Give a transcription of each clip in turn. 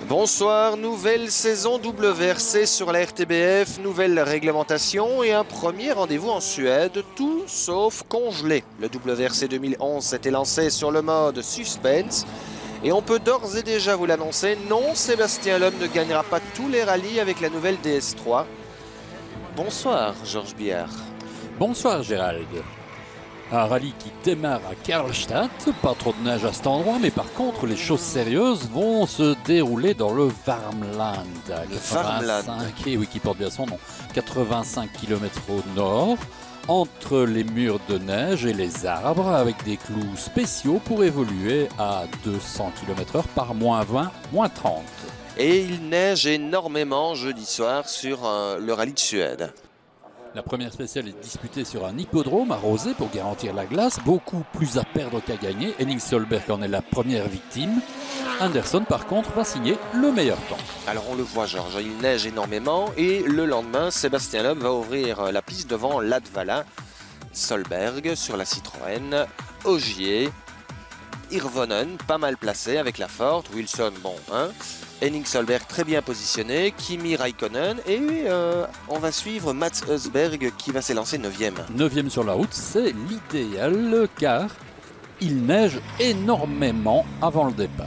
Bonsoir, nouvelle saison WRC sur la RTBF, nouvelle réglementation et un premier rendez-vous en Suède, tout sauf congelé. Le WRC 2011 s'était lancé sur le mode suspense et on peut d'ores et déjà vous l'annoncer, non, Sébastien Loeb ne gagnera pas tous les rallyes avec la nouvelle DS3. Bonsoir Georges Biard. Bonsoir Gérald. Un rallye qui démarre à Karlstad, pas trop de neige à cet endroit, mais par contre les choses sérieuses vont se dérouler dans le Värmland. Le Värmland. Oui, qui porte bien son nom. 85 km au nord, entre les murs de neige et les arbres, avec des clous spéciaux pour évoluer à 200 km/h par moins 20, moins 30. Et il neige énormément jeudi soir sur le rallye de Suède. La première spéciale est disputée sur un hippodrome arrosé pour garantir la glace, beaucoup plus à perdre qu'à gagner. Henning Solberg en est la première victime. Anderson par contre va signer le meilleur temps. Alors on le voit Georges, il neige énormément et le lendemain Sébastien Loeb va ouvrir la piste devant Latvala, Solberg sur la Citroën, Ogier, Hirvonen pas mal placé avec la forte, Wilson bon hein. Henning Solberg très bien positionné, Kimi Raikkonen et on va suivre Mats Ösberg qui va s'élancer 9e. 9e sur la route, c'est l'idéal car il neige énormément avant le départ.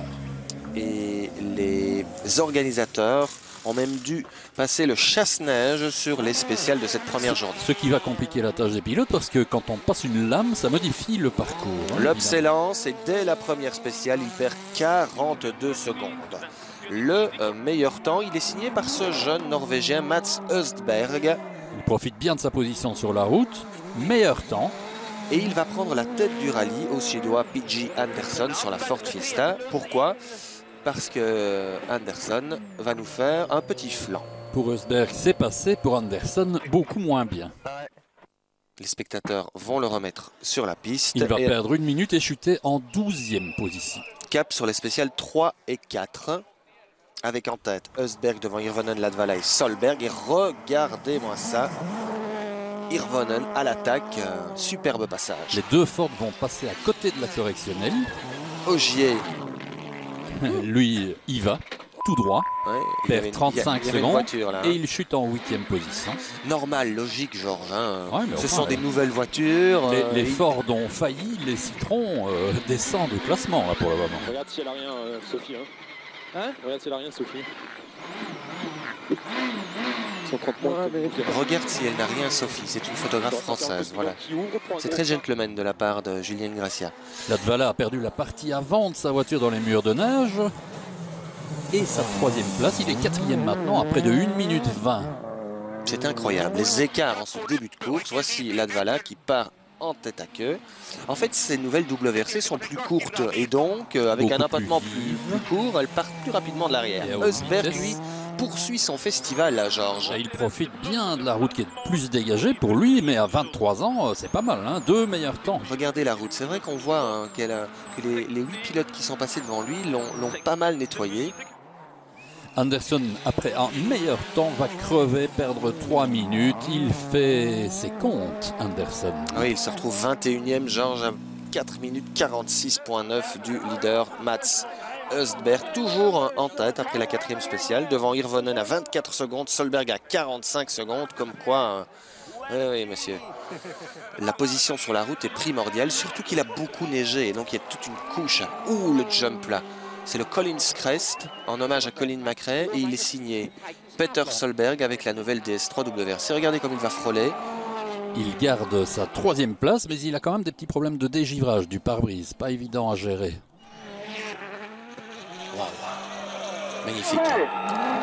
Et les organisateurs ont même dû passer le chasse-neige sur les spéciales de cette première journée. Ce qui va compliquer la tâche des pilotes parce que quand on passe une lame, ça modifie le parcours. Loeb s'élance et dès la première spéciale, il perd 42 secondes. Le meilleur temps, il est signé par ce jeune Norvégien Mats Östberg. Il profite bien de sa position sur la route, meilleur temps. Et il va prendre la tête du rallye au Suédois P.J. Anderson sur la Ford Fiesta. Pourquoi ? Parce que Anderson va nous faire un petit flanc. Pour Östberg, c'est passé. Pour Anderson, beaucoup moins bien. Les spectateurs vont le remettre sur la piste. Il va perdre 1 minute et chuter en 12e position. Cap sur les spéciales 3 et 4. Avec en tête Östberg devant Hirvonen, Latvala et Solberg. Et regardez-moi ça. Hirvonen à l'attaque. Superbe passage. Les deux Ford vont passer à côté de la correctionnelle. Ogier. Lui, il va tout droit. Ouais, perd 35 secondes voiture, là, hein. Et il chute en 8e position. Normal, logique, Georges. Hein. Ouais, ce sont des nouvelles voitures. Les Ford ont failli, les Citrons descendent au classement là, pour le moment. Regarde si elle a rien, Sophie. Hein, regarde si elle a rien, Sophie. 130 points. Regarde si elle n'a rien, Sophie. C'est une photographe française. Voilà. C'est très gentleman de la part de Julien Gracia. Latvala a perdu la partie avant de sa voiture dans les murs de neige. Et sa 3e place, il est 4e maintenant, après de 1 minute 20. C'est incroyable. Les écarts en ce début de course. Voici Latvala qui part en tête à queue. En fait, ces nouvelles WRC sont plus courtes et donc, avec beaucoup un empattement plus court, elles partent plus rapidement de l'arrière. Östberg, lui, poursuit son festival, là, Georges. Il profite bien de la route qui est plus dégagée pour lui, mais à 23 ans, c'est pas mal, hein, 2 meilleurs temps. Regardez la route. C'est vrai qu'on voit hein, que les 8 pilotes qui sont passés devant lui l'ont pas mal nettoyé. Anderson, après un meilleur temps, va crever, perdre 3 minutes. Il fait ses comptes, Anderson. Oui, il se retrouve 21e, Georges, à 4 minutes 46.9 du leader Mats Östberg. Toujours en tête après la 4e spéciale, devant Hirvonen à 24 secondes, Solberg à 45 secondes, comme quoi... Oui, monsieur. La position sur la route est primordiale, surtout qu'il a beaucoup neigé, et donc il y a toute une couche. Ouh, le jump là. C'est le Collins Crest en hommage à Colin McRae et il est signé Peter Solberg avec la nouvelle DS3 WRC. Regardez comme il va frôler. Il garde sa 3e place, mais il a quand même des petits problèmes de dégivrage du pare-brise. Pas évident à gérer. Wow. Magnifique.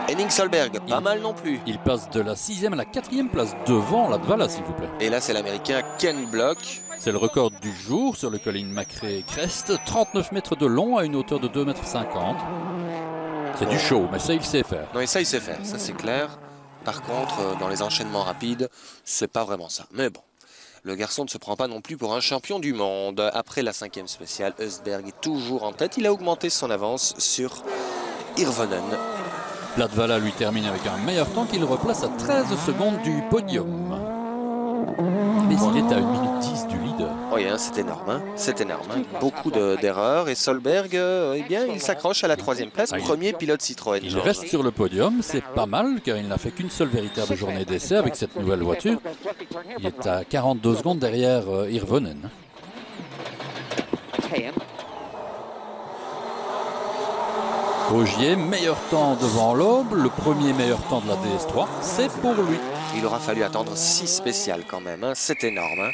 Henning Solberg, pas mal non plus. Il passe de la 6e à la 4e place devant Latvala, s'il vous plaît. Et là, c'est l'Américain Ken Block. C'est le record du jour sur le Colin McRae Crest. 39 mètres de long à une hauteur de 2,50 mètres. C'est du show, mais ça, il sait faire. Non, et ça, il sait faire, ça c'est clair. Par contre, dans les enchaînements rapides, c'est pas vraiment ça. Mais bon, le garçon ne se prend pas non plus pour un champion du monde. Après la 5e spéciale, Östberg est toujours en tête. Il a augmenté son avance sur Hirvonen. Latvala lui termine avec un meilleur temps qu'il replace à 13 secondes du podium. Mais il est à 1 minute 10 du leader. Oui, hein, c'est énorme. Hein. C'est énorme. Hein. Beaucoup d'erreurs. Et Solberg, eh bien, il s'accroche à la 3e place. Premier pilote Citroën. Il Georges. reste sur le podium, c'est pas mal car il n'a fait qu'une seule véritable journée d'essai avec cette nouvelle voiture. Il est à 42 secondes derrière Hirvonen. Ogier, meilleur temps devant l'Aube, le premier meilleur temps de la DS3, c'est pour lui. Il aura fallu attendre 6 spéciales quand même. Hein. C'est énorme. Hein.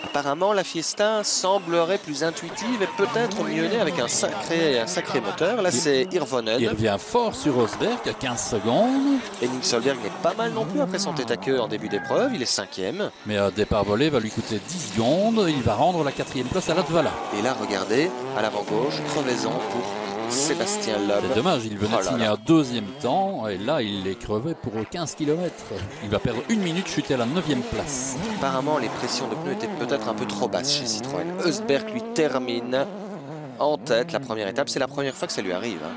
Apparemment, la Fiesta semblerait plus intuitive et peut-être mieux née avec un sacré moteur. Là, c'est Hirvonen. Il revient fort sur Rosberg à 15 secondes. Henning Solberg n'est pas mal non plus après son tête à queue en début d'épreuve. Il est 5e. Mais un départ volé va lui coûter 10 secondes. Il va rendre la 4e place à Latvala. Et là, regardez, à l'avant-gauche, crevaison pour Sébastien Loeb. C'est dommage, il venait de signer un 2e temps et là il est crevé pour 15 km. Il va perdre 1 minute, chuter à la 9e place. Apparemment, les pressions de pneus étaient peut-être un peu trop basses chez Citroën. Østberg lui termine en tête la première étape. C'est la première fois que ça lui arrive. Hein.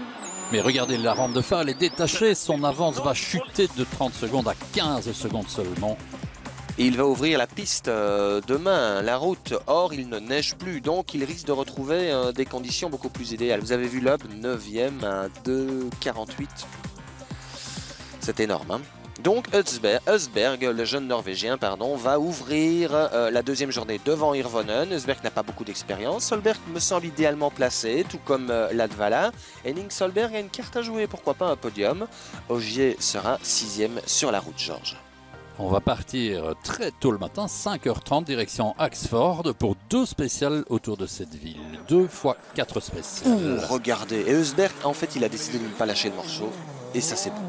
Mais regardez, la rampe de phare elle est détachée. Son avance va chuter de 30 secondes à 15 secondes seulement. Et il va ouvrir la piste demain, la route. Or, il ne neige plus, donc il risque de retrouver des conditions beaucoup plus idéales. Vous avez vu Loeb, 9e à 2,48. C'est énorme. Hein. Donc, Østberg, le jeune Norvégien, va ouvrir la 2e journée devant Hirvonen. Østberg n'a pas beaucoup d'expérience. Solberg me semble idéalement placé, tout comme Latvala. Henning Solberg a une carte à jouer, pourquoi pas un podium. Ogier sera 6e sur la route, Georges. On va partir très tôt le matin, 5h30, direction Axford, pour 2 spéciales autour de cette ville. 2 x 4 spéciales. Regardez, et Østberg, en fait, il a décidé de ne pas lâcher le morceau. Et ça, c'est bon.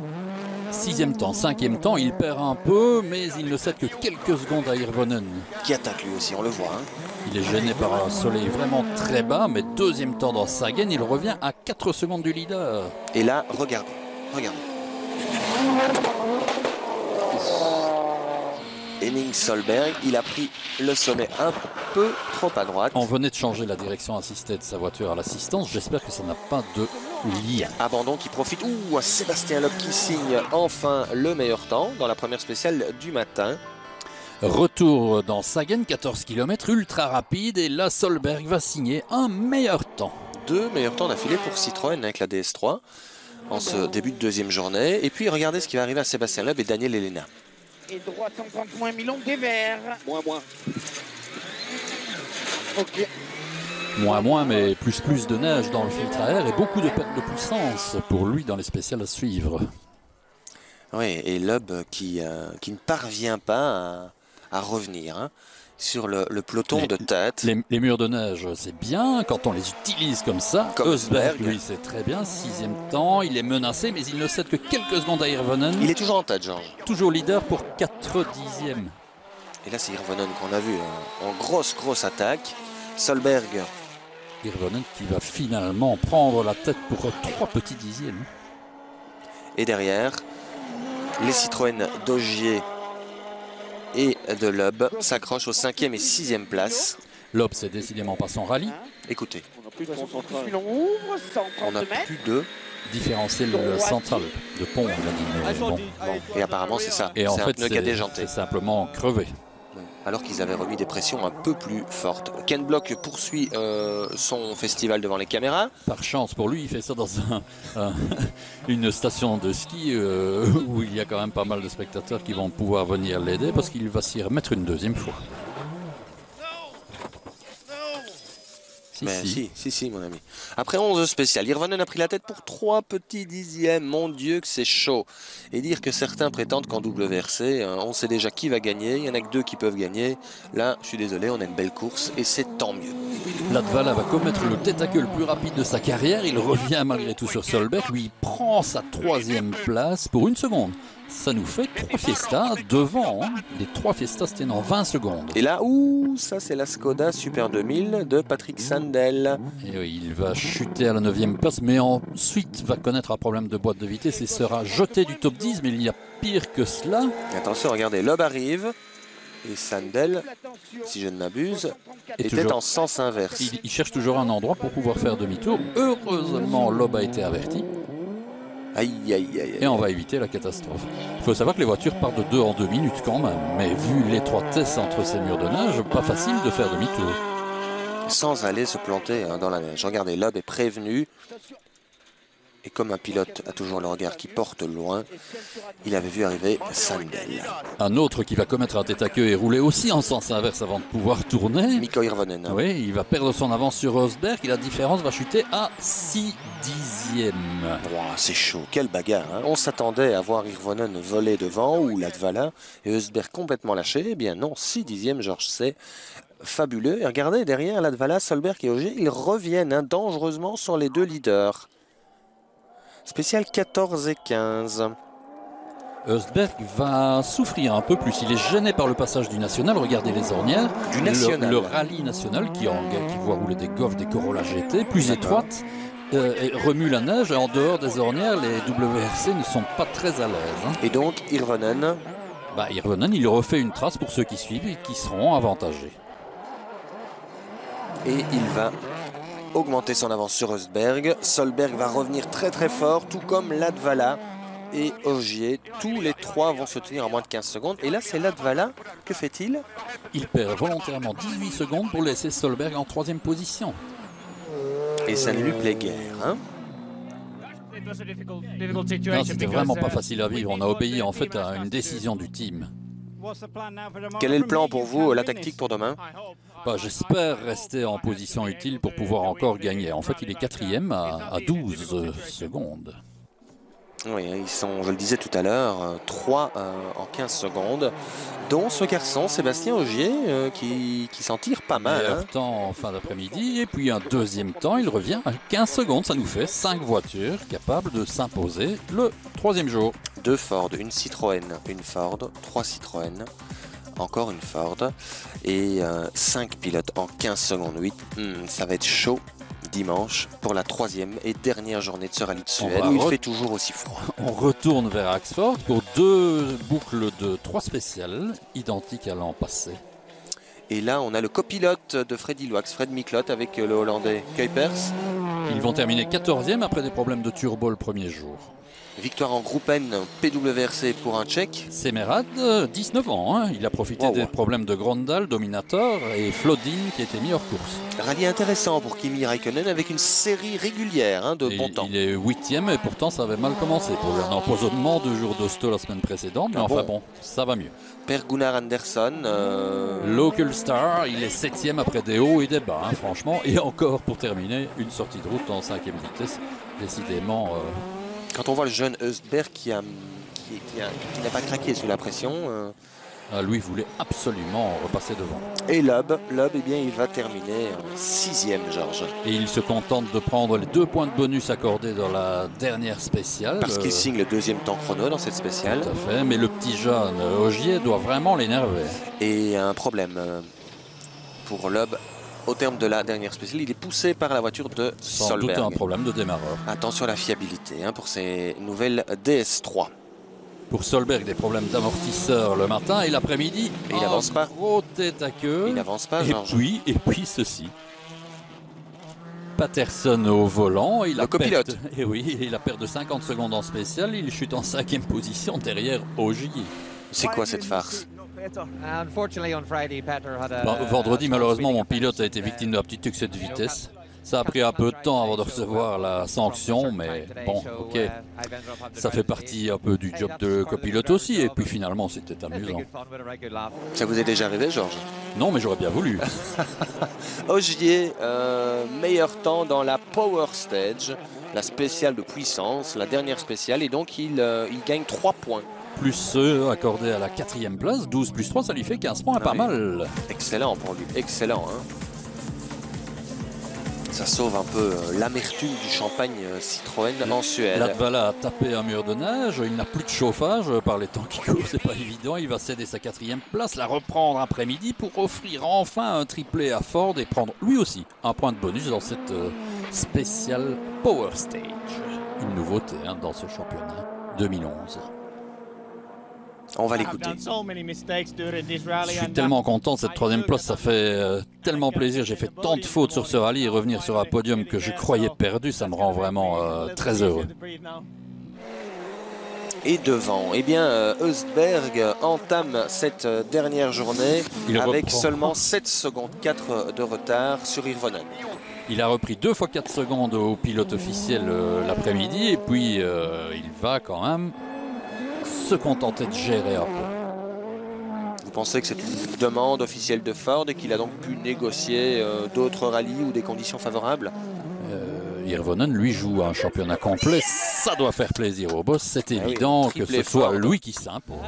6e temps, 5e temps, il perd un peu, mais il ne cède que quelques secondes à Hirvonen. Qui attaque lui aussi, on le voit. Hein. Il est gêné par un soleil vraiment très bas, mais 2e temps dans sa gaine, il revient à 4 secondes du leader. Et là, regardez. Henning Solberg, il a pris le sommet un peu trop à droite. On venait de changer la direction assistée de sa voiture à l'assistance. J'espère que ça n'a pas de lien. Abandon qui profite. Ouh, Sébastien Loeb qui signe enfin le meilleur temps dans la première spéciale du matin. Retour dans Sagen, 14 km, ultra rapide. Et là, Solberg va signer un meilleur temps. 2 meilleurs temps d'affilée pour Citroën avec la DS3 en ce début de 2e journée. Et puis, regardez ce qui va arriver à Sébastien Loeb et Daniel Elena. Et droite 130 moins Milon des Verts. Moins. Ok. Moins, mais plus de neige dans le filtre à air et beaucoup de perte de puissance pour lui dans les spéciales à suivre. Oui, et Loeb qui ne parvient pas à revenir hein, sur le peloton de tête. Les murs de neige, c'est bien quand on les utilise comme ça. Comme Østberg, lui, c'est très bien. 6e temps, il est menacé, mais il ne cède que quelques secondes à Hirvonen. Il est toujours en tête, Georges. Toujours leader pour 4 dixièmes. Et là, c'est Hirvonen qu'on a vu en grosse attaque. Solberg. Hirvonen qui va finalement prendre la tête pour 3 petits dixièmes. Et derrière, les Citroën d'Ogier et de Loeb s'accrochent aux 5e et 6e places. Loeb, c'est décidément pas son rallye. Écoutez, On n'a plus de concentration. Milon ouvre, 130 on n'a mètres. plus de... Différentiel central de pont, il a dit. Mais bon. Et apparemment, c'est ça. Et en C'est un fait, pneu qui a déjanté. c'est simplement crevé. Alors qu'ils avaient remis des pressions un peu plus fortes. Ken Block poursuit son festival devant les caméras. Par chance pour lui, il fait ça dans une station de ski où il y a quand même pas mal de spectateurs qui vont pouvoir venir l'aider parce qu'il va s'y remettre une 2e fois. Si, mon ami. Après 11 spéciales, Hirvonen a pris la tête pour 3 petits dixièmes. Mon Dieu, que c'est chaud. Et dire que certains prétendent qu'en WRC, on sait déjà qui va gagner. Il n'y en a que 2 qui peuvent gagner. Là, je suis désolé, on a une belle course et c'est tant mieux. Latvala va commettre le tête à queue le plus rapide de sa carrière. Il revient malgré tout sur Solberg. Lui, il prend sa 3e place pour 1 seconde. Ça nous fait 3 Fiestas devant. Hein. Les 3 Fiestas, c'était en 20 secondes. Et là, ça c'est la Skoda Super 2000 de Patrick Sandel. Et oui, il va chuter à la 9e place, mais ensuite va connaître un problème de boîte de vitesse et sera jeté du top 10. Mais il y a pire que cela. Attention, regardez, Loeb arrive. Et Sandel, si je ne m'abuse, était en sens inverse. Il cherche toujours un endroit pour pouvoir faire demi-tour. Heureusement, Loeb a été averti. Aïe, aïe, aïe, aïe. Et on va éviter la catastrophe. Il faut savoir que les voitures partent de 2 en 2 minutes quand même. Mais vu l'étroitesse entre ces murs de neige, pas facile de faire demi-tour. Sans aller se planter dans la neige. Regardez, Loeb est prévenu. Et comme un pilote a toujours le regard qui porte loin, il avait vu arriver Sandel. Un autre qui va commettre un tête à queue et rouler aussi en sens inverse avant de pouvoir tourner. Mikko Hirvonen. Oui, il va perdre son avance sur Rosberg et la différence va chuter à 6 dixièmes. Wow, c'est chaud, quelle bagarre. Hein. On s'attendait à voir Hirvonen voler devant ou Latvala et Rosberg complètement lâché. Eh bien non, 6 dixièmes, Georges, c'est fabuleux. Et regardez, derrière Latvala, Solberg et Ogier, ils reviennent dangereusement sur les deux leaders. Spécial 14 et 15. Rosberg va souffrir un peu plus. Il est gêné par le passage du national. Regardez les ornières. Du national. Le rallye national qui voit rouler des Golf, des Corolla GT, plus étroites, remue la neige. Et en dehors des ornières, les WRC ne sont pas très à l'aise. Hein. Et donc, Hirvonen. Hirvonen, il refait une trace pour ceux qui suivent et qui seront avantagés. Et il va augmenter son avance sur Rosberg. Solberg va revenir très très fort, tout comme Latvala et Ogier. Tous les trois vont se tenir en moins de 15 secondes. Et là, c'est Latvala. Que fait-il? Il perd volontairement 18 secondes pour laisser Solberg en 3e position. Et ça ne lui plaît guère. Hein? Non, c'était vraiment pas facile à vivre. On a obéi en fait à une décision du team. Quel est le plan pour vous, la tactique pour demain? J'espère rester en position utile pour pouvoir encore gagner. En fait, il est 4e à 12 secondes. Oui, ils sont, je le disais tout à l'heure, 3 en 15 secondes, dont ce garçon, Sébastien Ogier, qui s'en tire pas mal. Meilleur temps en fin d'après-midi, et puis un deuxième temps, il revient à 15 secondes. Ça nous fait 5 voitures capables de s'imposer le 3e jour. 2 Ford, une Citroën, une Ford, 3 Citroën, encore une Ford, et 5 pilotes en 15 secondes 8. Ça va être chaud dimanche pour la 3e et dernière journée de ce rallye de Suède où il fait toujours aussi froid. On retourne vers Axford pour 2 boucles de 3 spéciales identiques à l'an passé. Et là, on a le copilote de Freddy Loax, Fred Miklot, avec le Hollandais Kuipers. Ils vont terminer 14e après des problèmes de turbo le premier jour. Victoire en groupe N, PWRC pour un Tchèque. Semerad, 19 ans, hein. Il a profité des problèmes de Grondal, Dominator et Flodin qui était mis hors course. Rallye intéressant pour Kimi Räikkönen avec une série régulière de bon temps. Il est 8e et pourtant ça avait mal commencé pour lui. Un empoisonnement 2 jours d'hosto la semaine précédente, mais enfin bon, ça va mieux. Per Gunnar Andersson. Local Star, il est 7e après des hauts et des bas, hein, franchement. Et encore pour terminer, une sortie de route en 5e vitesse. Décidément... Quand on voit le jeune Östberg qui n'a pas craqué sous la pression. Lui voulait absolument repasser devant. Et Loeb, eh bien, il va terminer 6e, Georges. Et il se contente de prendre les 2 points de bonus accordés dans la dernière spéciale. Parce qu'il signe le 2e temps chrono dans cette spéciale. Tout à fait, mais le petit jeune Ogier doit vraiment l'énerver. Et un problème pour Loeb. Au terme de la dernière spéciale, il est poussé par la voiture de Solberg. Sans doute un problème de démarreur. Attention à la fiabilité pour ces nouvelles DS3. Pour Solberg, des problèmes d'amortisseur le matin et l'après-midi. Et il n'avance pas. Gros tête à queue. Il n'avance pas, Georges. Et puis ceci. Patterson au volant. Le copilote. Et oui, il a perdu 50 secondes en spécial. Il chute en 5e position derrière Ogier. C'est quoi cette farce? Vendredi, malheureusement, mon pilote a été victime d'un petit excès de vitesse. Ça a pris un peu de temps avant de recevoir la sanction, mais bon, ok. Ça fait partie un peu du job de copilote aussi, et puis finalement, c'était amusant. Ça vous est déjà arrivé, Georges? Non, mais j'aurais bien voulu. Ogier, meilleur temps dans la Power Stage, la spéciale de puissance, la dernière spéciale, et donc il gagne 3 points. Plus ceux accordés à la 4e place, 12 plus 3, ça lui fait 15 points, pas mal. Excellent pour lui, excellent. Ça sauve un peu l'amertume du champagne Citroën en Suède. Latvala a tapé un mur de neige, il n'a plus de chauffage par les temps qui courent, c'est pas évident. Il va céder sa 4e place, la reprendre après-midi pour offrir enfin un triplé à Ford et prendre lui aussi un point de bonus dans cette spéciale Power Stage. Une nouveauté dans ce championnat 2011. On va l'écouter. Je suis tellement content de cette 3e place, ça fait tellement plaisir. J'ai fait tant de fautes sur ce rallye et revenir sur un podium que je croyais perdu, ça me rend vraiment très heureux. est devant. Eh bien, Östberg entame cette dernière journée avec seulement 7 secondes 4 de retard sur Hirvonen. Il a repris 2 fois 4 secondes au pilote officiel l'après-midi et puis il va quand même se contenter de gérer un peu. Vous pensez que c'est une demande officielle de Ford et qu'il a donc pu négocier d'autres rallyes ou des conditions favorables? Hirvonen, lui, joue un championnat complet. Ça doit faire plaisir au boss. C'est évident que ce soit lui qui s'impose.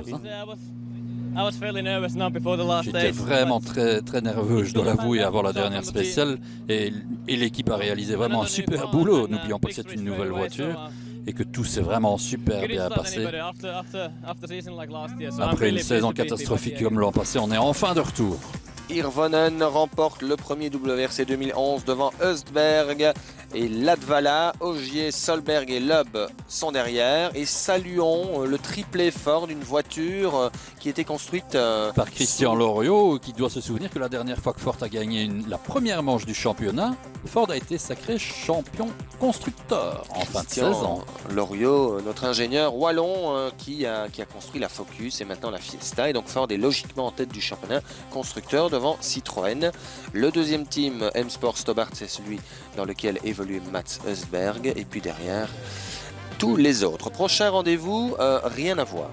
J'étais vraiment très nerveux, je dois l'avouer, avant la dernière spéciale. Et l'équipe a réalisé vraiment un super boulot. N'oublions pas que c'est une nouvelle voiture et que tout s'est vraiment super bien passé. Après une saison catastrophique comme l'an passé, on est enfin de retour. Hirvonen remporte le premier WRC 2011 devant Östberg et Latvala. Ogier, Solberg et Loeb sont derrière. Et saluons le triplé Ford, une voiture qui était construite par Christian Loriot, qui doit se souvenir que la dernière fois que Ford a gagné la première manche du championnat, Ford a été sacré champion constructeur en fin de saison. Loriot, notre ingénieur wallon qui a construit la Focus et maintenant la Fiesta. Et donc Ford est logiquement en tête du championnat constructeur devant Citroën. Le deuxième team M-Sport Stobart, c'est celui dans lequel évolue Mats Östberg. Et puis derrière, tous les autres. Prochain rendez-vous, rien à voir.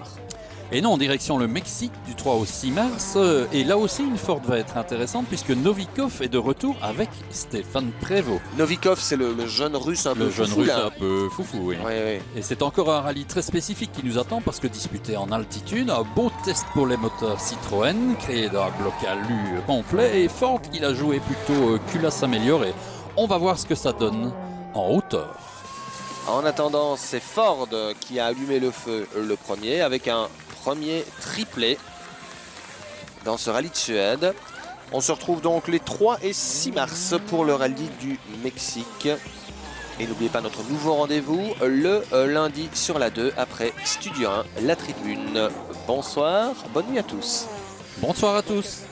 Et non, en direction le Mexique du 3 au 6 mars. Et là aussi, une Ford va être intéressante puisque Novikov est de retour avec Stéphane Prévost. Novikov, c'est le jeune russe un peu foufou. Un peu foufou, oui. Oui. Et c'est encore un rallye très spécifique qui nous attend parce que disputé en altitude, un beau test pour les moteurs Citroën, créé d'un bloc alu complet. Et Ford, il a joué plutôt culasse améliorée. On va voir ce que ça donne en hauteur. En attendant, c'est Ford qui a allumé le feu le premier avec un premier triplé dans ce rallye de Suède. On se retrouve donc les 3 et 6 mars pour le rallye du Mexique. Et n'oubliez pas notre nouveau rendez-vous le lundi sur la 2 après Studio 1, la tribune. Bonsoir, bonne nuit à tous. Bonsoir à tous.